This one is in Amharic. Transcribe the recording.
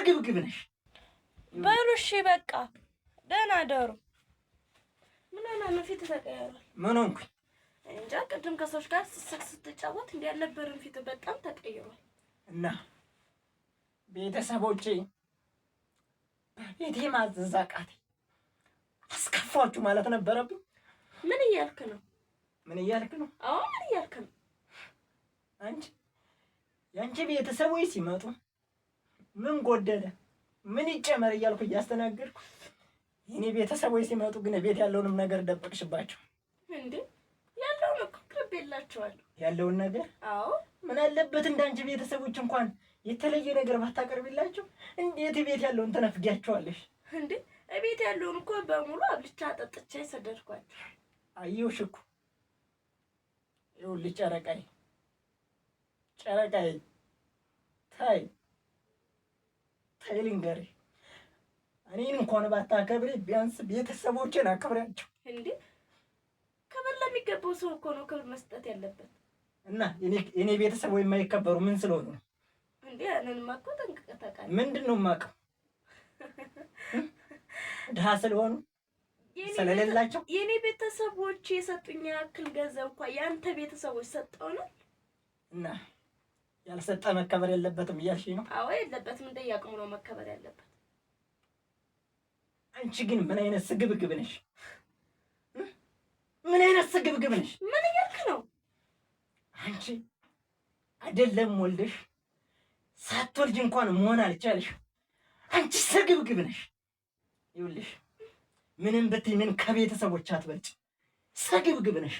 ስግብግብ ነሽ። በሉ እሺ በቃ ደህና ደሩ። ምን ሆነ ነው ፊት ተቀየረ? ምን ሆንኩኝ? እንጃ ቅድም ከሰዎች ጋር ስትጫወት እንዲህ ያልነበረን ፊት በጣም ተቀይሯል። እና ቤተሰቦቼ በቤቴ ማዘዝ አቃተኝ። አስከፋችሁ ማለት ነበረብኝ። ምን እያልክ ነው? ምን እያልክ ነው? አዎ ምን እያልክ ነው? ያንቺ ቤተሰቦች ሲመጡ ምን ጎደለ ምን ይጨመር እያልኩ እያስተናገድኩ የኔ ቤተሰቦች ሲመጡ ግን ቤት ያለውንም ነገር ደበቅሽባቸው እንዴ? ያለውን እኮ ቅርቤላቸዋለሁ። ያለውን ነገር? አዎ። ምን አለበት እንዳንቺ ቤተሰቦች እንኳን የተለየ ነገር ባታቀርቢላቸው? እንዴት ቤት ያለውን ተነፍጊያቸዋለሽ እንዴ? ቤት ያለውን እኮ በሙሉ አብልቻ አጠጥቻ ሰደድኳቸው። አየሁሽ እኮ። ይኸውልሽ ጨረቃዬ ታይ ልንገርሽ፣ እኔን እንኳን ባታከብሪ ቢያንስ ቤተሰቦችን አክብሪያቸው። እንዴ ክብር ለሚገባው ሰው እኮ ነው ክብር መስጠት ያለበት። እና የኔ ቤተሰብ ወይ የማይከበሩ ምን ስለሆኑ ነው እንዴ? ያንንማ እኮ ጠንቅቀህ ታውቃለህ። ምንድን ነው የማውቀው? ድሀ ስለሆኑ ስለሌላቸው? የኔ ቤተሰቦች የሰጡኝ ያክል ገንዘብ እንኳን ያንተ ቤተሰቦች ሰጠውናል። እና ያልሰጠ መከበር የለበትም እያልሽኝ ነው? አዎ የለበትም። እንደያቅሙ ነው መከበር ያለበት። አንቺ ግን ምን አይነት ስግብግብ ነሽ? ምን አይነት ስግብግብ ነሽ? ምን እያልክ ነው? አንቺ አይደለም ወልደሽ ሳትወልጅ እንኳን መሆን አልቻለሽ። አንቺ ስግብግብ ነሽ። ይኸውልሽ ምንም ብትይ ምን ከቤተሰቦች አትበልጭ። ስግብግብ ነሽ።